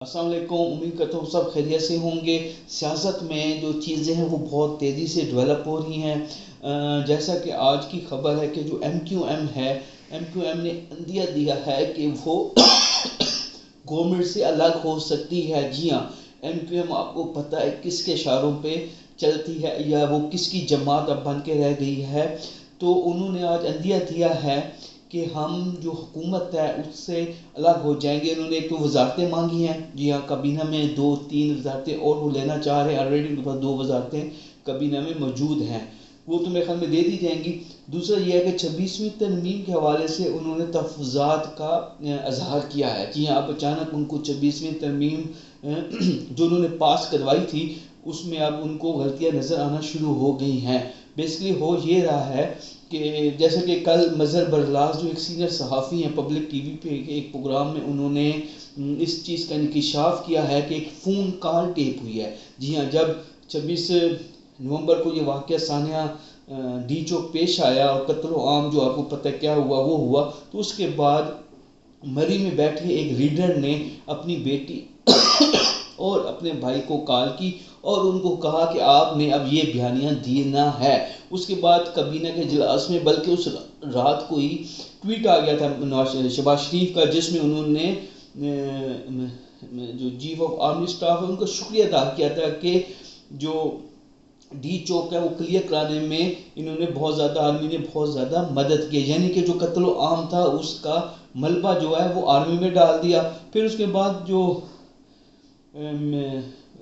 السلام علیکم، امید کرتا ہوں سب خیریت سے ہوں گے۔ سیاست میں جو چیزیں ہیں وہ بہت تیزی سے ڈیولپ ہو رہی ہیں۔ جیسا کہ آج کی خبر ہے کہ جو ایم کیو ایم ہے، ایم کیو ایم نے عندیہ دیا ہے کہ وہ گورنمنٹ سے الگ ہو سکتی ہے۔ جی ہاں، ایم کیو ایم آپ کو پتہ ہے کس کے اشاروں پہ چلتی ہے یا وہ کس کی جماعت اب بن کے رہ گئی ہے۔ تو انہوں نے آج عندیہ دیا ہے کہ ہم جو حکومت ہے اس سے الگ ہو جائیں گے۔ انہوں نے ایک تو وزارتیں مانگی ہیں، جی ہاں، کابینہ میں 2-3 وزارتیں اور وہ لینا چاہ رہے ہیں۔ آلریڈی ان کے پاس 2 وزارتیں کابینہ میں موجود ہیں، وہ تو میرے خیال میں دے دی جائیں گی۔ دوسرا یہ ہے کہ 26ویں ترمیم کے حوالے سے انہوں نے تحفظات کا اظہار کیا ہے۔ جی ہاں، اب اچانک ان کو 26ویں ترمیم جو انہوں نے پاس کروائی تھی اس میں اب ان کو غلطیاں نظر آنا شروع ہو گئی ہیں۔ بیسکلی ہو یہ رہا ہے کہ جیسے کہ کل مظہر برلاس جو ایک سینئر صحافی ہیں، پبلک ٹی وی پہ ایک پروگرام میں انہوں نے اس چیز کا انکشاف کیا ہے کہ ایک فون کال ٹیپ ہوئی ہے۔ جی ہاں، جب 26 نومبر کو یہ واقعہ سانحہ ڈی چوک پیش آیا اور قتل عام جو آپ کو پتہ کیا ہوا وہ ہوا، تو اس کے بعد مری میں بیٹھے ایک ریڈر نے اپنی بیٹی اور اپنے بھائی کو کال کی اور ان کو کہا کہ آپ نے اب یہ بیانیہ دینا ہے۔ اس کے بعد کابینہ کے اجلاس میں بلکہ اس رات کو ہی ٹویٹ آ گیا تھا شہباز شریف کا، جس میں انہوں نے جو چیف آف آرمی اسٹاف ہے ان کا شکریہ ادا کیا تھا کہ جو ڈی چوک ہے وہ کلیئر کرانے میں انہوں نے بہت زیادہ، آرمی نے بہت زیادہ مدد کی، یعنی کہ جو قتل عام تھا اس کا ملبہ جو ہے وہ آرمی میں ڈال دیا۔ پھر اس کے بعد جو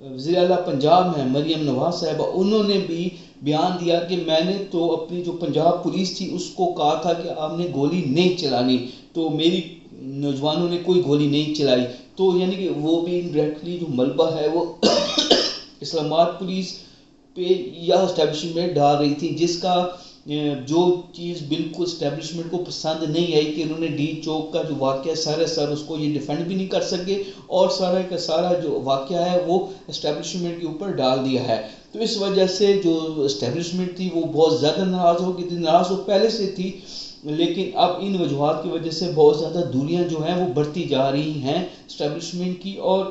وزیر اعلیٰ پنجاب ہیں مریم نواز صاحبہ، انہوں نے بھی بیان دیا کہ میں نے تو اپنی جو پنجاب پولیس تھی اس کو کہا تھا کہ آپ نے گولی نہیں چلانی، تو میری نوجوانوں نے کوئی گولی نہیں چلائی۔ تو یعنی کہ وہ بھی انڈائریکٹلی جو ملبہ ہے وہ اسلام آباد پولیس پہ یا اسٹیبلشمنٹ ڈال رہی تھی، جس کا جو چیز بالکل اسٹیبلشمنٹ کو پسند نہیں آئی کہ انہوں نے ڈی چوک کا جو واقعہ سر اس کو یہ ڈیفینڈ بھی نہیں کر سکے اور سارا کا سارا جو واقعہ ہے وہ اسٹیبلشمنٹ کے اوپر ڈال دیا ہے۔ تو اس وجہ سے جو اسٹیبلشمنٹ تھی وہ بہت زیادہ ناراض ہو گئی تھی، ناراض وہ پہلے سے تھی، لیکن اب ان وجوہات کی وجہ سے بہت زیادہ دوریاں جو ہیں وہ بڑھتی جا رہی ہیں اسٹیبلشمنٹ کی اور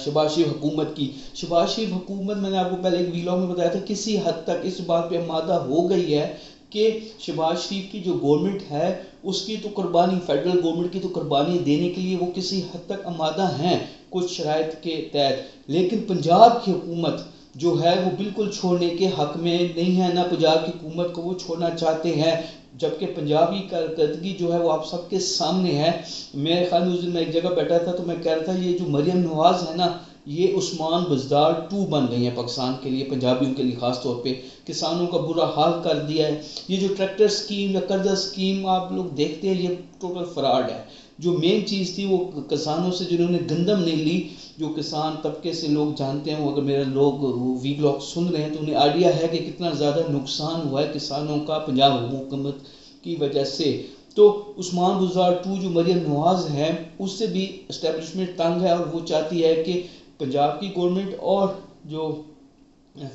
شہباز شریف حکومت کی۔ شہباز شریف حکومت، میں نے آپ کو پہلے ایک ویلاگ میں بتایا تھا، کسی حد تک اس بات پہ آمادہ ہو گئی ہے کہ شہباز شریف کی جو گورنمنٹ ہے اس کی تو قربانی، فیڈرل گورنمنٹ کی تو قربانی دینے کے لیے وہ کسی حد تک آمادہ ہیں کچھ شرائط کے تحت، لیکن پنجاب کی حکومت جو ہے وہ بالکل چھوڑنے کے حق میں نہیں ہے، نہ پنجاب کی حکومت کو وہ چھوڑنا چاہتے ہیں، جبکہ پنجابی کارکردگی جو ہے وہ آپ سب کے سامنے ہے۔ میرے خیال میں اس دن میں ایک جگہ بیٹھا تھا تو میں کہہ رہا تھا یہ جو مریم نواز ہے نا، یہ عثمان بزدار 2 بن گئی ہیں پاکستان کے لیے، پنجابیوں کے لیے خاص طور پہ، کسانوں کا برا حال کر دیا ہے۔ یہ جو ٹریکٹر سکیم یا قرضہ سکیم آپ لوگ دیکھتے ہیں، یہ ٹوٹل فراڈ ہے۔ جو مین چیز تھی وہ کسانوں سے جنہوں نے گندم نہیں لی، جو کسان طبقے سے لوگ جانتے ہیں، وہ اگر میرا لوگ وی بلاگ سن رہے ہیں تو انہیں آئیڈیا ہے کہ کتنا زیادہ نقصان ہوا ہے کسانوں کا پنجاب حکومت کی وجہ سے۔ تو عثمان بزدار 2 جو مریم نواز ہے اس سے بھی اسٹیبلشمنٹ تنگ ہے اور وہ چاہتی ہے کہ پنجاب کی گورنمنٹ اور جو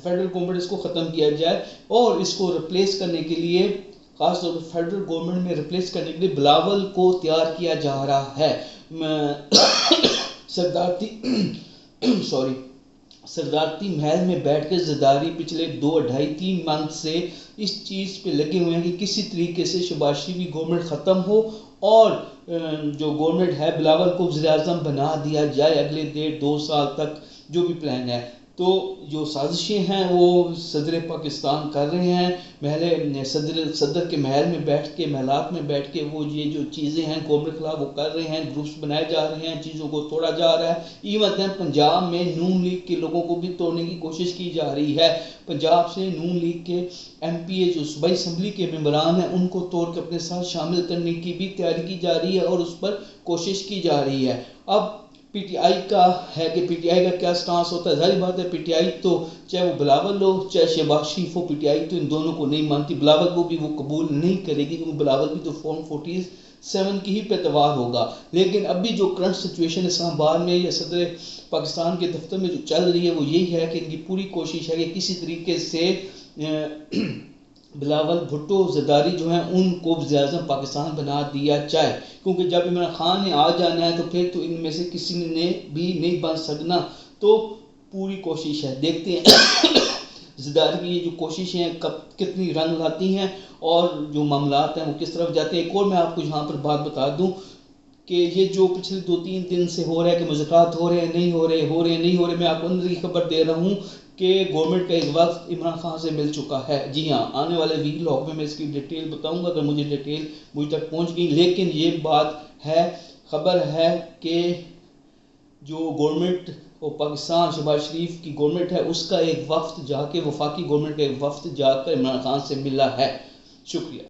فیڈرل گورنمنٹ اس کو ختم کیا جائے اور اس کو ریپلیس کرنے کے لیے، خاص طور پر فیڈرل گورنمنٹ میں ریپلیس کرنے کے لیے بلاول کو تیار کیا جا رہا ہے۔ صدارتی محل میں بیٹھ کے زرداری پچھلے 2-2.5-3 منتھ سے اس چیز پہ لگے ہوئے ہیں کہ کسی طریقے سے شہباز شریف کی گورنمنٹ ختم ہو اور جو گورنمنٹ ہے بلاول کو وزیر اعظم بنا دیا جائے اگلے 1.5-2 سال تک، جو بھی پلان ہے۔ تو جو سازشیں ہیں وہ صدر پاکستان کر رہے ہیں، صدر کے محل میں بیٹھ کے، محلات میں بیٹھ کے وہ یہ جو چیزیں ہیں گورنمنٹ خلاف وہ کر رہے ہیں، گروپس بنائے جا رہے ہیں، چیزوں کو توڑا جا رہا ہے۔ ایون دین پنجاب میں نون لیگ کے لوگوں کو بھی توڑنے کی کوشش کی جا رہی ہے۔ پنجاب سے نون لیگ کے ایم پی اے جو صوبائی اسمبلی کے ممبران ہیں ان کو توڑ کے اپنے ساتھ شامل کرنے کی بھی تیاری کی جا رہی ہے اور اس پر کوشش کی جا رہی ہے۔ اب پی ٹی آئی کا ہے کہ پی ٹی آئی کا کیا سٹانس ہوتا ہے، ظاہر بات ہے پی ٹی آئی تو چاہے وہ بلاول ہو چاہے شہباز شریف ہو، پی ٹی آئی تو ان دونوں کو نہیں مانتی، بلاول کو بھی وہ قبول نہیں کرے گی کیونکہ بلاول بھی تو فارم 47 کی ہی پیروار ہوگا۔ لیکن ابھی جو کرنٹ سچویشن اسلام آباد میں یا صدر پاکستان کے دفتر میں جو چل رہی ہے وہ یہی ہے کہ ان کی پوری کوشش ہے کہ کسی طریقے سے بلاول بھٹو زرداری جو ہیں ان کو وزیر اعظم پاکستان بنا دیا جائے، کیونکہ جب عمران خان نے آ جانا ہے تو پھر تو ان میں سے کسی نے بھی نہیں بن سکنا۔ تو پوری کوشش ہے، دیکھتے ہیں زرداری کی یہ جو کوششیں ہیں کتنی رنگ لاتی ہیں اور جو معاملات ہیں وہ کس طرف جاتے ہیں۔ ایک اور میں آپ کو یہاں پر بات بتا دوں کہ یہ جو پچھلے 2-3 دن سے ہو رہا ہے کہ مذاکرات ہو رہے ہیں نہیں ہو رہے، میں آپ کو اندر کی خبر دے رہا ہوں کہ گورنمنٹ کا ایک وقت عمران خان سے مل چکا ہے۔ جی ہاں، آنے والے ویلاگ میں اس کی ڈیٹیل بتاؤں گا اگر مجھے ڈیٹیل مجھ تک پہنچ گئی، لیکن یہ بات ہے، خبر ہے کہ جو گورنمنٹ اور پاکستان شہباز شریف کی گورنمنٹ ہے اس کا ایک وفد جا کے، وفاقی گورنمنٹ کا ایک وفد جا کر عمران خان سے ملا ہے۔ شکریہ۔